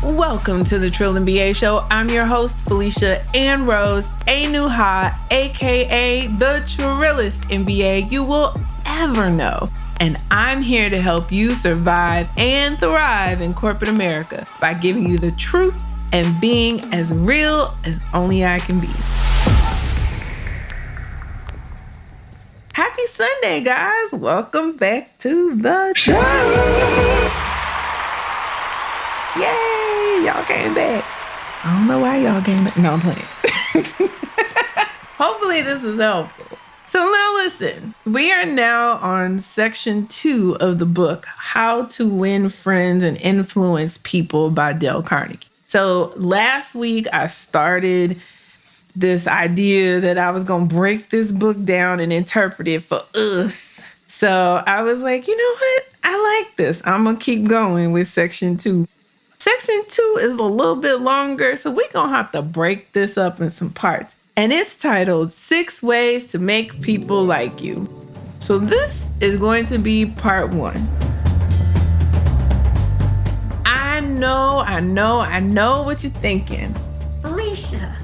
Welcome to the Trill and BA Show. I'm your host, Felicia Ann Rose, Anuha, aka the Trillest MBA you will ever know. And I'm here to help you survive and thrive in corporate America by giving you the truth and being as real as only I can be. Happy Sunday, guys. Welcome back to the show. Yay, y'all came back. I don't know why y'all came back. No, I'm playing. Hopefully this is helpful. So now listen, we are now on section 2 of the book, How to Win Friends and Influence People by Dale Carnegie. So last week I started this idea that I was going to break this book down and interpret it for us. So I was like, you know what? I like this. I'm going to keep going with section 2. Section 2 is a little bit longer, so we're going to have to break this up in some parts. And it's titled 6 Ways to Make People Like You. So this is going to be part 1. I know what you're thinking. Alicia,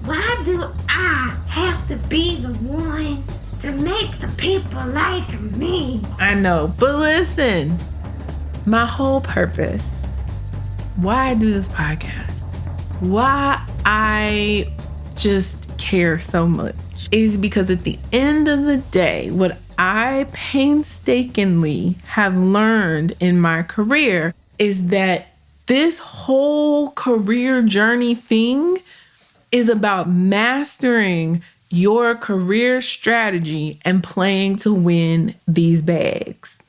why do I have to be the one to make the people like me? I know, but listen, my whole purpose, why I do this podcast, why I just care so much is because at the end of the day, what I painstakingly have learned in my career is that this whole career journey thing is about mastering your career strategy and playing to win these bags.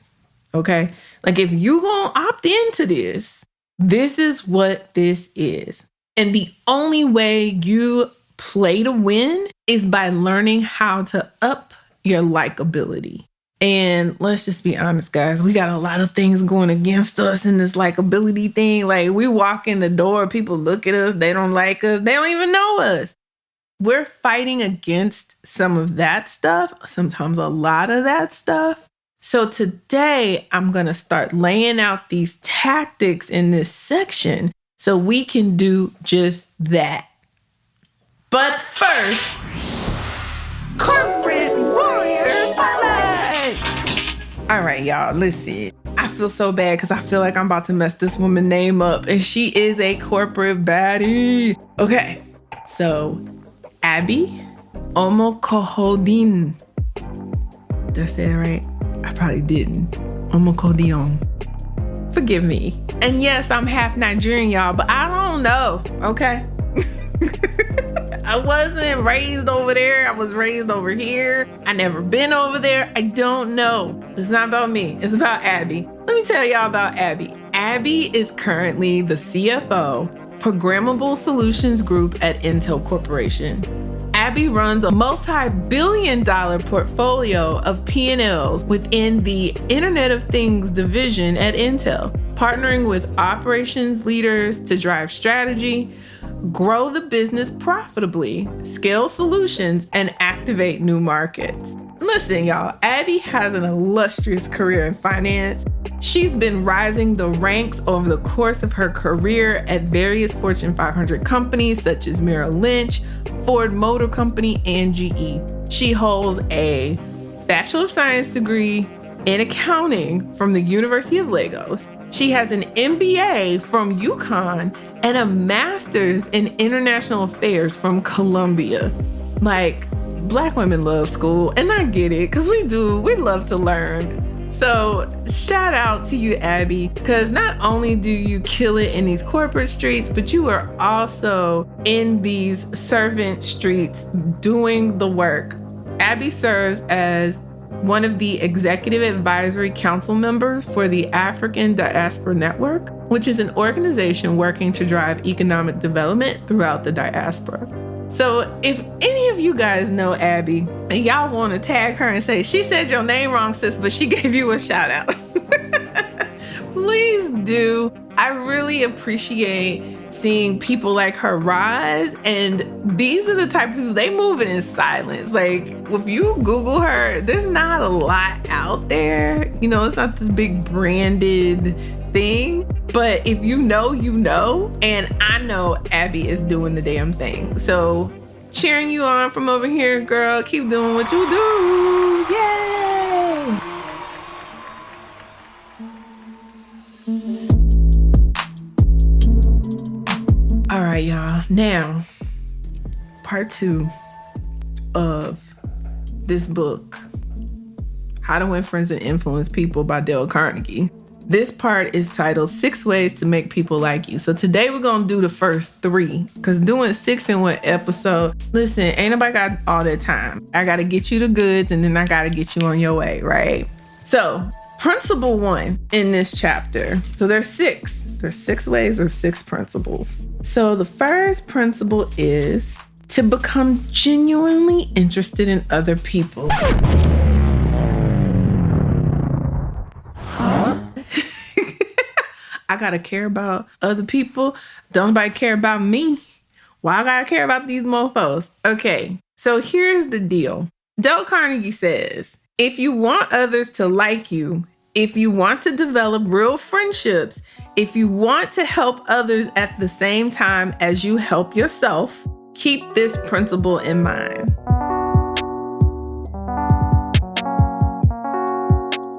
Okay? Like if you gonna opt into this, this is what this is. And the only way you play to win is by learning how to up your likability. And let's just be honest, guys, we got a lot of things going against us in this likability thing. Like we walk in the door, people look at us, they don't like us, they don't even know us. We're fighting against some of that stuff, sometimes a lot of that stuff. So today I'm going to start laying out these tactics in this section so we can do just that. But first, Corporate Warrior Spotlight! All right, y'all, listen. I feel so bad because I feel like I'm about to mess this woman's name up, and she is a corporate baddie. Okay, so Abbey Omokhodion. Did I say that right? I probably didn't. Omokhodion. Forgive me. And yes, I'm half Nigerian, y'all, but I don't know, okay? I wasn't raised over there. I was raised over here. I never been over there. I don't know. It's not about me. It's about Abbey. Let me tell y'all about Abbey. Abbey is currently the CFO, Programmable Solutions Group at Intel Corporation. Abbey runs a multi-billion-dollar portfolio of P&Ls within the Internet of Things division at Intel, partnering with operations leaders to drive strategy, grow the business profitably, scale solutions, and activate new markets. Listen, y'all, Abbey has an illustrious career in finance. She's been rising the ranks over the course of her career at various Fortune 500 companies such as Merrill Lynch, Ford Motor Company, and GE. She holds a Bachelor of Science degree in accounting from the University of Lagos. She has an MBA from UConn and a master's in international affairs from Columbia. Like, Black women love school, and I get it, because we love to learn. So shout out to you, Abbey, because not only do you kill it in these corporate streets, but you are also in these servant streets doing the work. Abbey serves as one of the executive advisory council members for the African Diaspora Network, which is an organization working to drive economic development throughout the diaspora. So if any of you guys know Abbey and y'all want to tag her and say, she said your name wrong, sis, but she gave you a shout out, please do. I really appreciate seeing people like her rise. And these are the type of people, they moving in silence. Like, if you Google her, there's not a lot out there. You know, it's not this big branded thing. But if you know, you know. And I know Abbey is doing the damn thing. So cheering you on from over here, girl. Keep doing what you do. Yay! All right, y'all. Now, part 2 of this book, How to Win Friends and Influence People by Dale Carnegie. This part is titled 6 Ways to Make People Like You. So today we're going to do the first 3, because doing 6 in one episode, listen, ain't nobody got all that time. I got to get you the goods, and then I got to get you on your way, right? So principle 1 in this chapter. So there's 6. There's 6 ways, there's 6 principles. So the first principle is to become genuinely interested in other people. I gotta care about other people. Don't nobody care about me. Why I gotta care about these mofos? Okay, so here's the deal. Dale Carnegie says, if you want others to like you, if you want to develop real friendships, if you want to help others at the same time as you help yourself, keep this principle in mind.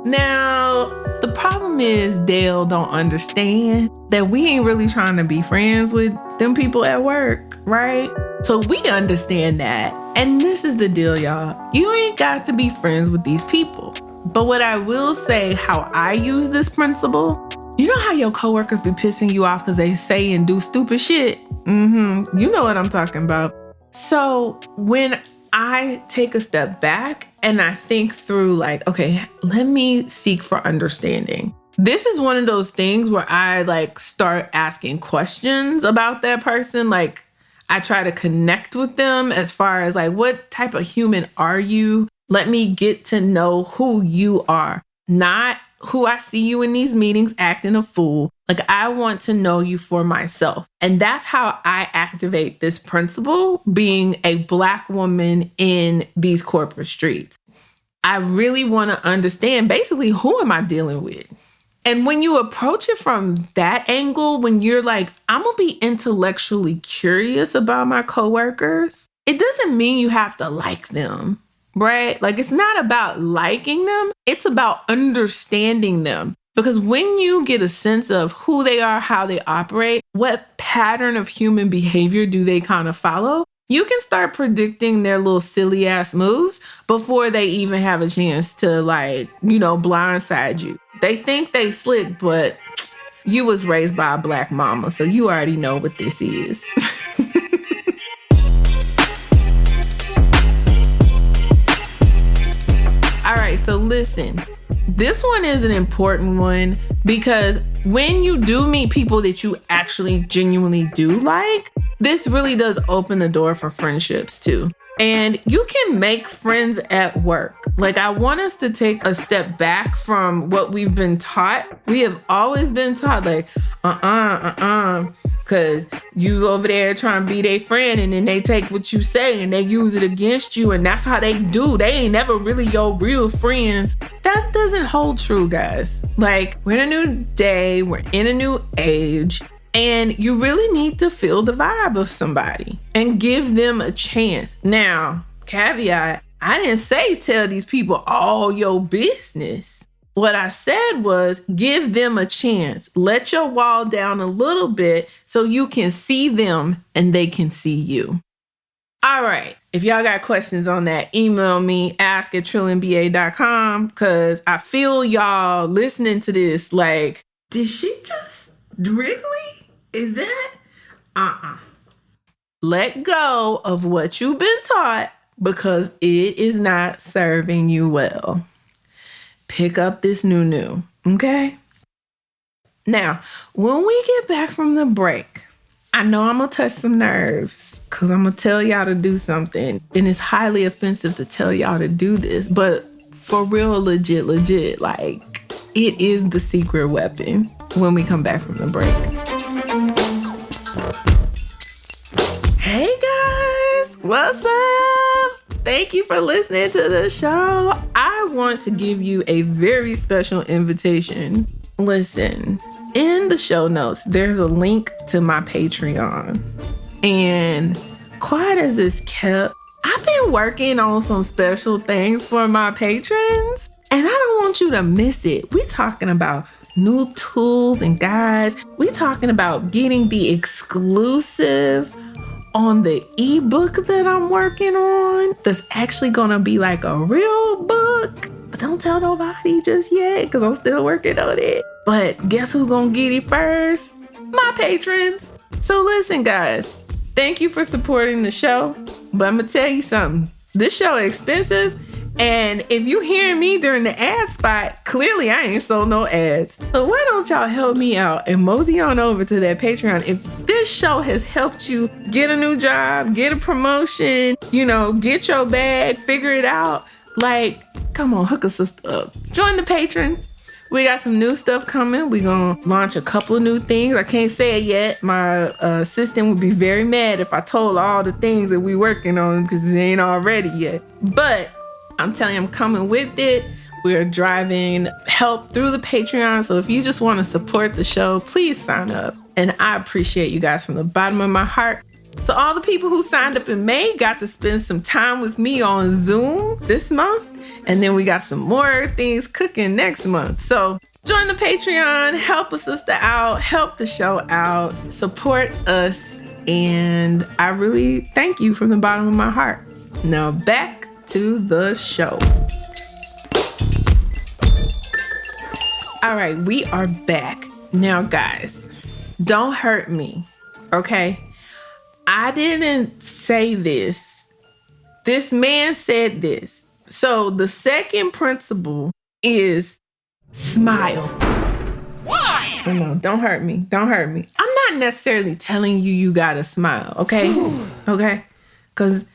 Now, the problem is Dale don't understand that we ain't really trying to be friends with them people at work, right? So we understand that. And this is the deal, y'all. You ain't got to be friends with these people. But what I will say, how I use this principle, you know how your coworkers be pissing you off because they say and do stupid shit? You know what I'm talking about. So when I take a step back and I think through like, okay, let me seek for understanding. This is one of those things where I like start asking questions about that person. Like I try to connect with them as far as like, what type of human are you? Let me get to know who you are, not who I see you in these meetings acting a fool. Like I want to know you for myself. And that's how I activate this principle, being a Black woman in these corporate streets. I really want to understand basically who am I dealing with? And when you approach it from that angle, when you're like, I'm going to be intellectually curious about my coworkers, it doesn't mean you have to like them. Right? Like it's not about liking them. It's about understanding them. Because when you get a sense of who they are, how they operate, what pattern of human behavior do they kind of follow, you can start predicting their little silly ass moves before they even have a chance to like, you know, blindside you. They think they slick, but you was raised by a Black mama, so you already know what this is. All right, so listen, this one is an important one because when you do meet people that you actually genuinely do like, this really does open the door for friendships too. And you can make friends at work. Like I want us to take a step back from what we've been taught. We have always been taught like, because you over there trying to be their friend and then they take what you say and they use it against you and that's how they do. They ain't never really your real friends. That doesn't hold true, guys. Like we're in a new day, we're in a new age. And you really need to feel the vibe of somebody and give them a chance. Now, caveat, I didn't say tell these people all your business. What I said was give them a chance. Let your wall down a little bit so you can see them and they can see you. All right. If y'all got questions on that, email me, ask@trillionba.com, because I feel y'all listening to this like, did she just really? Is that? Let go of what you've been taught because it is not serving you well. Pick up this new, okay? Now, when we get back from the break, I know I'm going to touch some nerves because I'm going to tell y'all to do something. And it's highly offensive to tell y'all to do this, but for real, legit, like it is the secret weapon when we come back from the break. Hey guys, what's up? Thank you for listening to the show. I want to give you a very special invitation. Listen, in the show notes, there's a link to my Patreon. And quiet as it's kept, I've been working on some special things for my patrons, and I don't want you to miss it. We're talking about new tools and guides. We're talking about getting the exclusive on the ebook that I'm working on. That's actually gonna be like a real book, but don't tell nobody just yet because I'm still working on it. But guess who's gonna get it first? My patrons. So listen, guys, thank you for supporting the show, but I'm gonna tell you something. This show is expensive, and if you hearing me during the ad spot, clearly I ain't sold no ads. So why don't y'all help me out and mosey on over to that Patreon? If this show has helped you get a new job, get a promotion, get your bag, figure it out, like, come on, hook a sister up. Join the Patreon. We got some new stuff coming. We're going to launch a couple of new things. I can't say it yet. My assistant would be very mad if I told all the things that we working on because it ain't already yet. But I'm telling you, I'm coming with it. We're driving help through the Patreon. So if you just want to support the show, please sign up. And I appreciate you guys from the bottom of my heart. So all the people who signed up in May got to spend some time with me on Zoom this month. And then we got some more things cooking next month. So join the Patreon, help a sister out, help the show out, support us. And I really thank you from the bottom of my heart. Now back to the show. All right, we are back. Now, guys, don't hurt me, okay? I didn't say this. This man said this. So the second principle is smile. Why? Oh, no, don't hurt me. Don't hurt me. I'm not necessarily telling you gotta smile, okay? Okay? Because,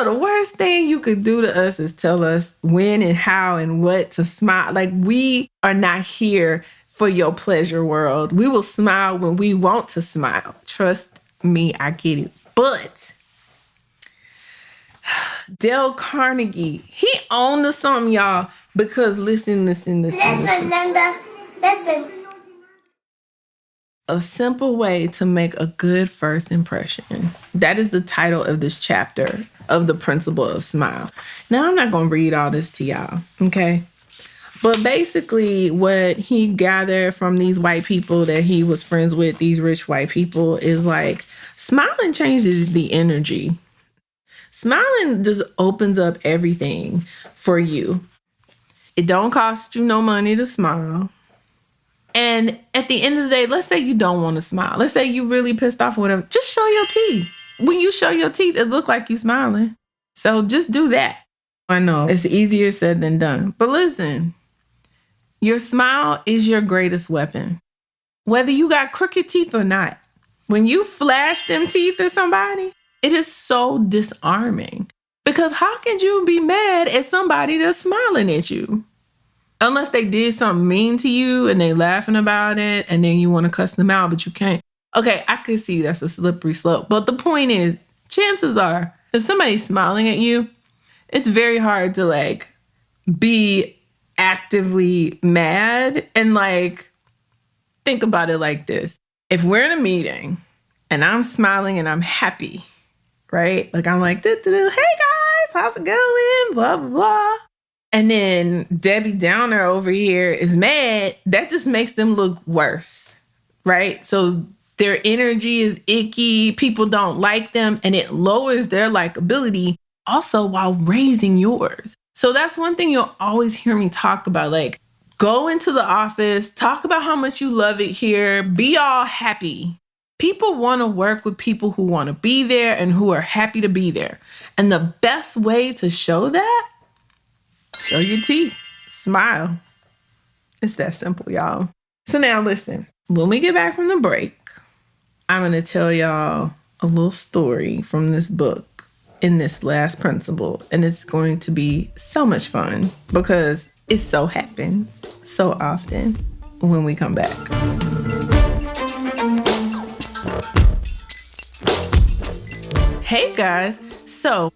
the worst thing you could do to us is tell us when and how and what to smile. Like, we are not here for your pleasure world. We will smile when we want to smile. Trust me, I get it. But Dale Carnegie, he owned to something, y'all, because listen. Listen, Linda, listen. A simple way to make a good first impression. That is the title of this chapter of the principle of smile. Now, I'm not going to read all this to y'all, okay? But basically, what he gathered from these white people that he was friends with, these rich white people, is like, smiling changes the energy. Smiling just opens up everything for you. It don't cost you no money to smile. And at the end of the day, let's say you don't want to smile. Let's say you really pissed off or whatever. Just show your teeth. When you show your teeth, it looks like you smiling. So just do that. I know it's easier said than done. But listen, your smile is your greatest weapon. Whether you got crooked teeth or not. When you flash them teeth at somebody, it is so disarming. Because how can you be mad at somebody that's smiling at you? Unless they did something mean to you and they laughing about it and then you want to cuss them out, but you can't. Okay, I could see that's a slippery slope. But the point is, chances are, if somebody's smiling at you, it's very hard to be actively mad and think about it like this. If we're in a meeting and I'm smiling and I'm happy, right? I'm like, hey guys, how's it going? Blah, blah, blah. And then Debbie Downer over here is mad. That just makes them look worse, right? So their energy is icky. People don't like them. And it lowers their likability also while raising yours. So that's one thing you'll always hear me talk about. Go into the office, talk about how much you love it here, be all happy. People want to work with people who want to be there and who are happy to be there. And the best way to show that, show your teeth, smile. It's that simple, y'all. So now listen, when we get back from the break, I'm going to tell y'all a little story from this book in this last principle. And it's going to be so much fun because it so happens so often when we come back. Hey guys, so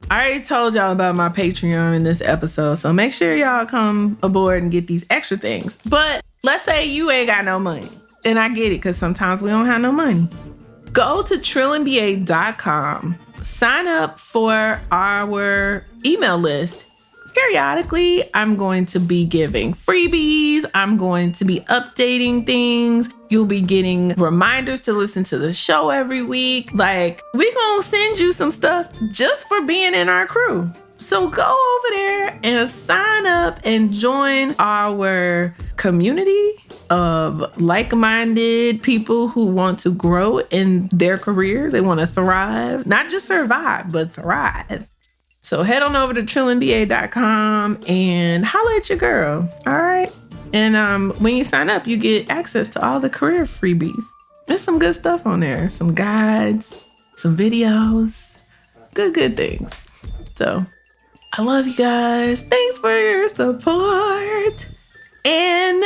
I already told y'all about my Patreon in this episode, so make sure y'all come aboard and get these extra things. But let's say you ain't got no money, and I get it because sometimes we don't have no money. Go to trillandba.com, sign up for our email list. Periodically, I'm going to be giving freebies. I'm going to be updating things. You'll be getting reminders to listen to the show every week. Like, we gonna send you some stuff just for being in our crew. So go over there and sign up and join our community of like-minded people who want to grow in their careers. They want to thrive, not just survive, but thrive. So head on over to trillandba.com and holla at your girl, all right? And when you sign up, you get access to all the career freebies. There's some good stuff on there, some guides, some videos, good things. So I love you guys. Thanks for your support. And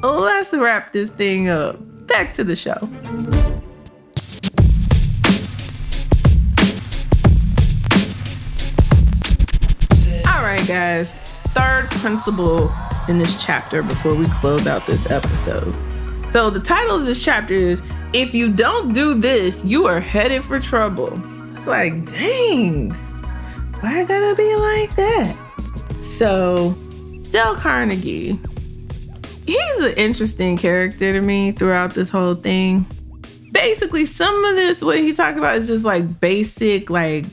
let's wrap this thing up. Back to the show. All right, guys. Third principle in this chapter before we close out this episode. So the title of this chapter is, if you don't do this, you are headed for trouble. It's like, dang, why I gotta be like that? So Dale Carnegie, he's an interesting character to me throughout this whole thing. Basically, some of this, what he talked about is just like basic, like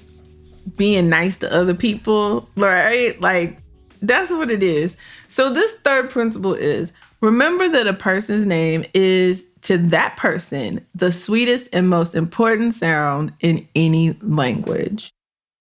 being nice to other people, right? Like, that's what it is. So this third principle is, remember that a person's name is, to that person, the sweetest and most important sound in any language.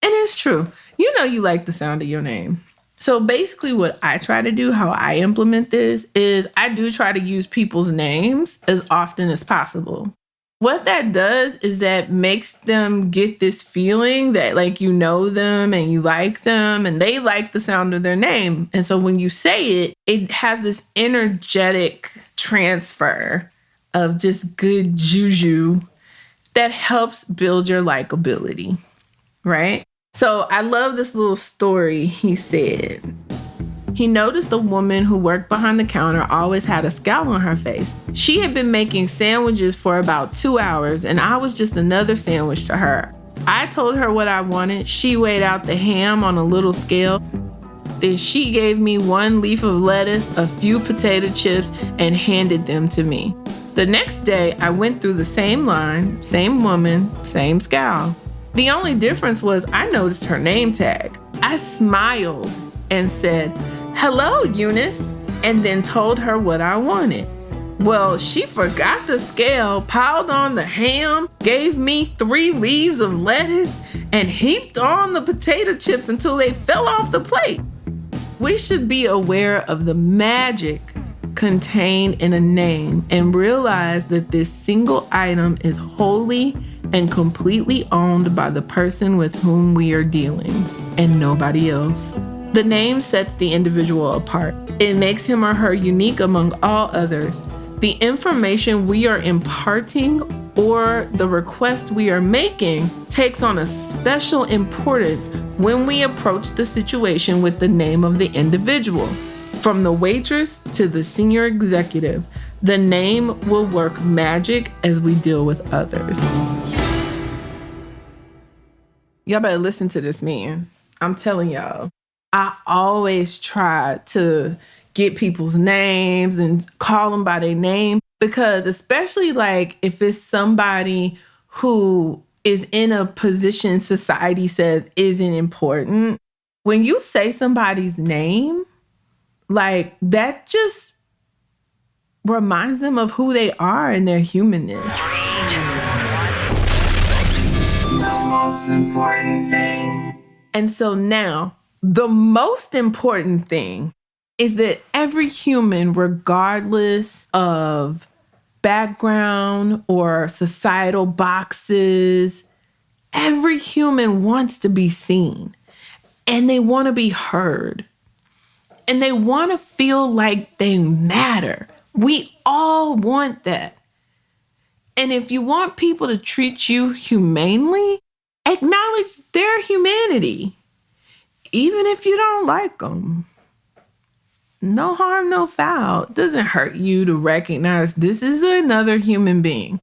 And it's true. You know you like the sound of your name. So basically what I try to do, how I implement this, is I do try to use people's names as often as possible. What that does is that makes them get this feeling that like you know them and you like them and they like the sound of their name. And so when you say it, it has this energetic transfer of just good juju that helps build your likability, right? So I love this little story he said. He noticed a woman who worked behind the counter always had a scowl on her face. She had been making sandwiches for about 2 hours, and I was just another sandwich to her. I told her what I wanted. She weighed out the ham on a little scale. Then she gave me 1 leaf of lettuce, a few potato chips, and handed them to me. The next day, I went through the same line, same woman, same scowl. The only difference was I noticed her name tag. I smiled and said, "Hello, Eunice," and then told her what I wanted. Well, she forgot the scale, piled on the ham, gave me 3 leaves of lettuce, and heaped on the potato chips until they fell off the plate. We should be aware of the magic contained in a name and realize that this single item is wholly and completely owned by the person with whom we are dealing, and nobody else. The name sets the individual apart. It makes him or her unique among all others. The information we are imparting or the request we are making takes on a special importance when we approach the situation with the name of the individual. From the waitress to the senior executive, the name will work magic as we deal with others. Y'all better listen to this man. I'm telling y'all. I always try to get people's names and call them by their name because especially like if it's somebody who is in a position society says isn't important, when you say somebody's name, like that just reminds them of who they are and their humanness. The most important thing. And so now, the most important thing is that every human, regardless of background or societal boxes, every human wants to be seen and they want to be heard and they want to feel like they matter. We all want that. And if you want people to treat you humanely, Acknowledge their humanity, even if you don't like them. No harm, no foul. It doesn't hurt you to recognize this is another human being.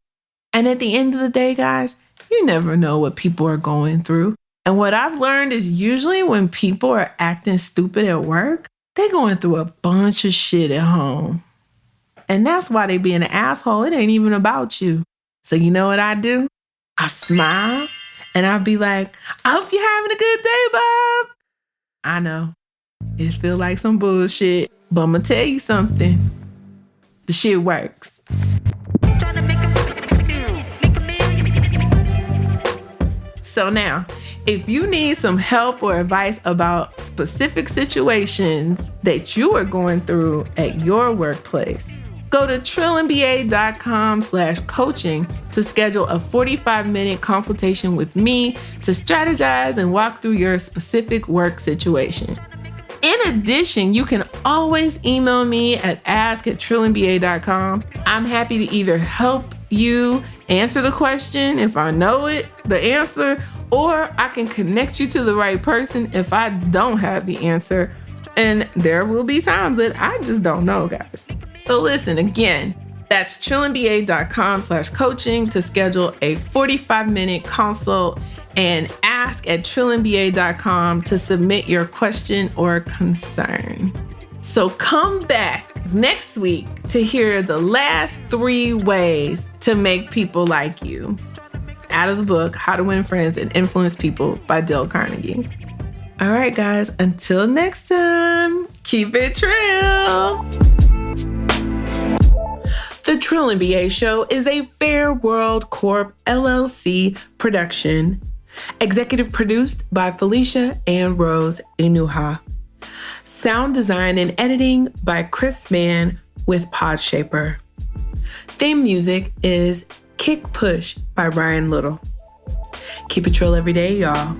And at the end of the day, guys, you never know what people are going through. And what I've learned is usually when people are acting stupid at work, they're going through a bunch of shit at home. And that's why they being an asshole. It ain't even about you. So you know what I do? I smile and I'll be like, I hope you're having a good day, Bob. I know. It feels like some bullshit, but I'm going to tell you something. The shit works. So now, if you need some help or advice about specific situations that you are going through at your workplace, go to trillandba.com/coaching to schedule a 45-minute consultation with me to strategize and walk through your specific work situation. In addition, you can always email me at ask@trillandba.com. I'm happy to either help you answer the question if I know the answer, or I can connect you to the right person if I don't have the answer. And there will be times that I just don't know, guys. So listen, again, that's trillandba.com/coaching to schedule a 45-minute consult, and ask@trillandba.com to submit your question or concern. So come back next week to hear the last 3 ways to make people like you, out of the book, How to Win Friends and Influence People by Dale Carnegie. All right, guys, until next time, keep it trill. The Trill and BA Show is a Fair World Corp LLC production. Executive produced by Felicia and Rose Inuha. Sound design and editing by Chris Mann with Podshaper. Theme music is Kick Push by Brian Little. Keep it trill every day, y'all.